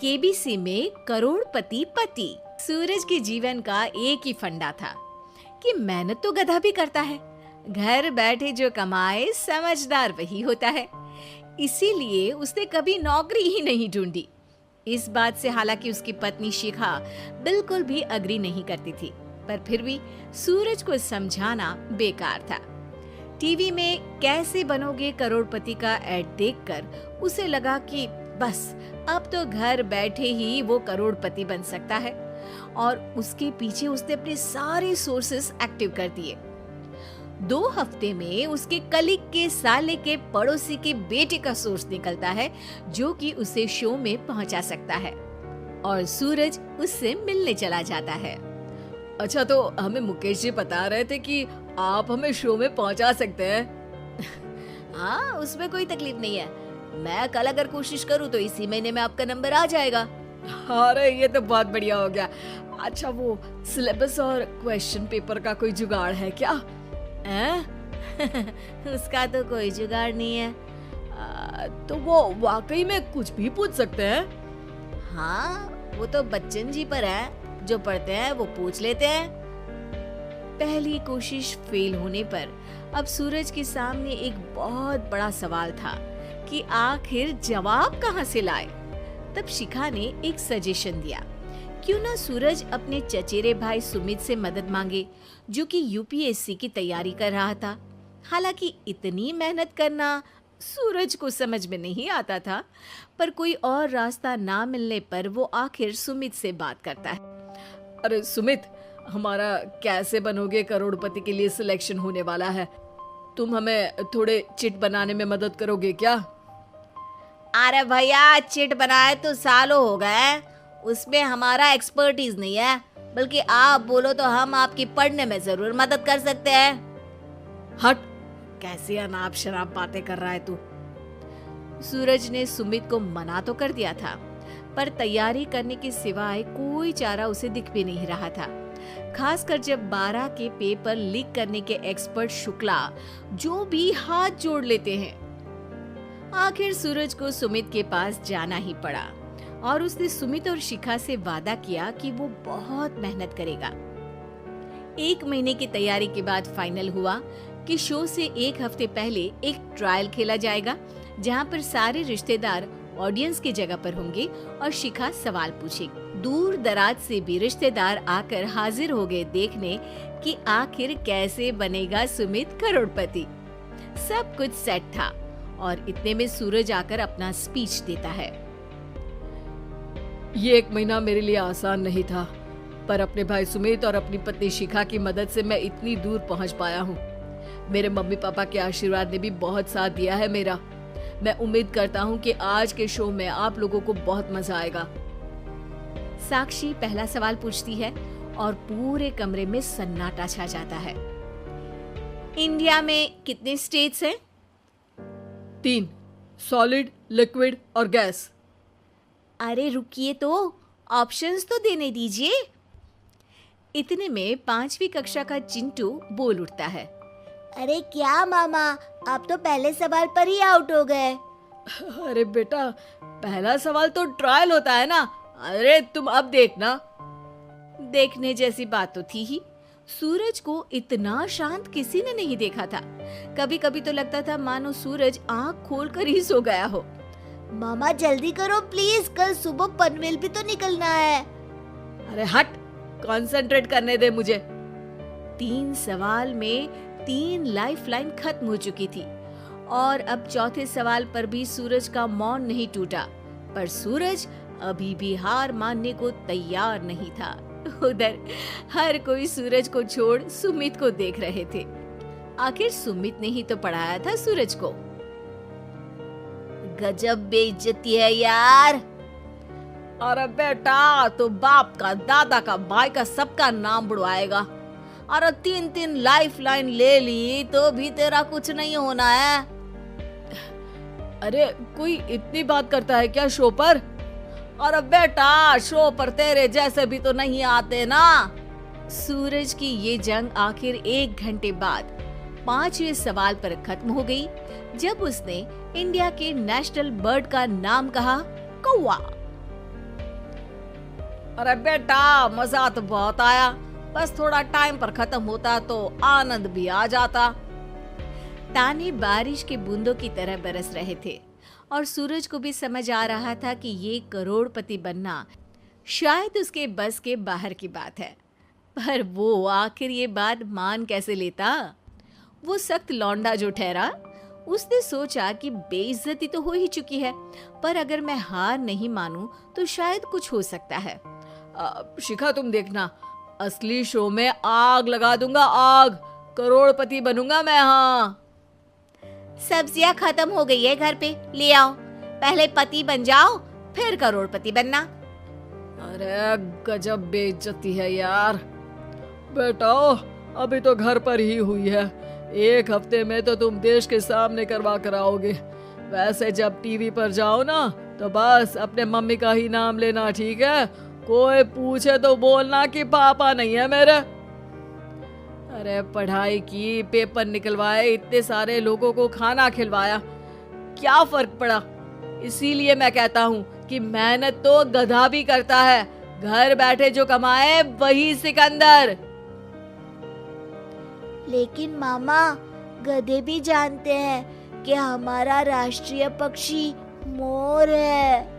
KBC में करोड़पति पति। सूरज के जीवन का एक ही फंडा था कि मेहनत तो गधा भी करता है, घर बैठे जो कमाए समझदार वही होता है। इसीलिए उसने कभी नौकरी ही नहीं ढूंढी। इस बात से हालांकि उसकी पत्नी शिखा बिल्कुल भी अग्री नहीं करती थी, पर फिर भी सूरज को समझाना बेकार था। टीवी में कैसे बनोगे करोड़पति का ऐड देखकर उसे लगा कि बस अब तो घर बैठे ही वो करोड़पति बन सकता है, और उसके पीछे उसने अपने सारे सोर्सेस एक्टिव कर दिए। 2 हफ्ते में उसके कलीग के साले के पड़ोसी के बेटे का सोर्स निकलता है जो कि उसे शो में पहुंचा सकता है, और सूरज उससे मिलने चला जाता है। अच्छा, तो हमें मुकेश जी बता रहे थे कि आप हमें शो में पहुंचा सकते हैं। हाँ, उसमें कोई तकलीफ नहीं है। मैं कल अगर कोशिश करूँ तो इसी महीने में आपका नंबर आ जाएगा। अरे ये तो बहुत बढ़िया हो गया। अच्छा, वो सिलेबस और क्वेश्चन पेपर का कोई जुगाड़ है क्या? उसका तो कोई जुगाड़ नहीं है। तो वो वाकई में कुछ भी पूछ सकते हैं? हाँ, वो तो बच्चन जी पर है, जो पढ़ते हैं वो पूछ लेते हैं। पहली कोशिश फेल होने पर अब सूरज के सामने एक बहुत बड़ा सवाल था कि आखिर जवाब कहाँ से लाए। तब शिखा ने एक सजेशन दिया, क्यों ना सूरज अपने चचेरे भाई सुमित से मदद मांगे, जो कि यूपीएससी की तैयारी कर रहा था। हालांकि इतनी मेहनत करना सूरज को समझ में नहीं आता था, पर कोई और रास्ता ना मिलने पर वो आखिर सुमित से बात करता है। अरे सुमित, हमारा कैसे बनोगे करोड़पति के लिए सिलेक्शन होने वाला है। तुम हमें थोड़े चिट बनाने में मदद करोगे क्या? अरे भैया, चिट बनाए तो सालों हो गए, उसमें हमारा एक्सपर्टीज नहीं है, बल्कि आप बोलो तो हम आपकी पढ़ने में जरूर मदद कर सकते हैं। हट, कैसी अनाप शराब बातें कर रहा है तू। सूरज ने सुमित को मना तो कर दिया था, पर तैयारी करने के सिवाय कोई चारा उसे दिख भी नहीं रहा था। खासकर जब 12 के पेपर लीक करने के एक्सपर्ट शुक्ला जो भी हाथ जोड़ लेते हैं। आखिर सूरज को सुमित के पास जाना ही पड़ा, और उसने सुमित और शिखा से वादा किया कि वो बहुत मेहनत करेगा। 1 महीने की तैयारी के बाद फाइनल हुआ कि शो से 1 हफ्ते पहले एक ट्रायल खेला जाएगा, जहां पर सारे रिश्तेदार ऑडियंस की जगह पर होंगे और शिखा सवाल पूछेगी। दूर दराज से भी रिश्तेदार आकर हाजिर हो गए देखने कि आखिर कैसे बनेगा सुमित करोड़पति। सब कुछ सेट था, और इतने में सूरज आकर अपना स्पीच देता है। ये 1 महीना मेरे लिए आसान नहीं था, पर अपने भाई सुमित और अपनी पत्नी शिखा की मदद से मैं इतनी दूर पहुंच पाया हूँ। मेरे मम्मी पापा के आशीर्वाद ने भी बहुत साथ दिया है मेरा। मैं उम्मीद करता हूँ कि आज के शो में आप लोगों को बहुत मजा आएगा। साक्षी पहला सवाल पूछती है और पूरे कमरे में सन्नाटा छा जाता है। इंडिया में कितने स्टेट्स हैं? 3, सॉलिड, लिक्विड और गैस। अरे रुकिए, तो ऑप्शंस तो देने दीजिए। इतने में 5वीं कक्षा का चिंटू बोल उठता है। अरे क्या मामा, आप तो पहले सवाल पर ही आउट हो गए। अरे बेटा, पहला सवाल तो ट्रायल होता है ना। अरे तुम अब देखना। देखने जैसी बात तो थी ही। सूरज को इतना शांत किसी ने नहीं देखा था। कभी कभी तो लगता था मानो सूरज आंख खोलकर ही सो गया हो। मामा जल्दी करो प्लीज, कल सुबह पनवेल भी तो निकलना है। अरे हट, कंसंट्रेट करने दे मुझे। 3 सवाल में 3 लाइफलाइन खत्म हो चुकी थी, और अब चौथे सवाल पर भी सूरज का मौन नहीं टूटा। पर सूरज अभी भी हार मानने को तैयार नहीं था। उधर हर कोई सूरज को छोड़ सुमित को देख रहे थे। आखिर सुमित ने ही तो पढ़ाया था सूरज को। गजब बेइज्जती है यार। अरे बेटा, तो बाप का, दादा का, भाई का, सबका नाम बुड़वाएगा। अरे 3 लाइफलाइन ले ली तो भी तेरा कुछ नहीं होना है। अरे कोई इतनी बात करता है क्या शो पर? अरे बेटा, शो पर तेरे जैसे भी तो नहीं आते ना। सूरज की ये जंग आखिर 1 घंटे बाद 5वें सवाल पर खत्म हो गई, जब उसने इंडिया के नेशनल बर्ड का नाम कहा, कौवा। अरे बेटा, मजा तो बहुत आया, बस थोड़ा टाइम पर खत्म होता तो आनंद भी आ जाता। ताने बारिश के बूंदों की तरह बरस रहे थे और सूरज को भी समझ आ रहा था कि ये करोड़पति बनना शायद उसके बस के बाहर की बात है। पर वो आखिर ये बात मान कैसे लेता? वो सख्त लौंडा जो ठहरा, उसने सोचा कि बेइज्जती तो हो ही चुकी है, पर अगर मैं हार नहीं मानूं तो शायद कुछ हो सकता है। शिखा, तुम देखना, असली शो में आग लगा दूंगा, आग, करोड़पति बनूंगा मैं। हाँ, सब्जियां खत्म हो गई है घर पे, ले आओ। पहले पति बन जाओ, फिर करोड़पति बनना। अरे गजब बेइज्जती है यार। बेटा, अभी तो घर पर ही हुई है, 1 हफ्ते में तो तुम देश के सामने करवा कर आओगे। वैसे जब टीवी पर जाओ ना तो बस अपने मम्मी का ही नाम लेना, ठीक है? कोई पूछे तो बोलना कि पापा नहीं है मेरे। अरे पढ़ाई की, पेपर निकलवाए, इतने सारे लोगों को खाना खिलवाया, क्या फर्क पड़ा? इसीलिए मैं कहता हूँ कि मेहनत तो गधा भी करता है, घर बैठे जो कमाए वही सिकंदर। लेकिन मामा, गधे भी जानते हैं कि हमारा राष्ट्रीय पक्षी मोर है।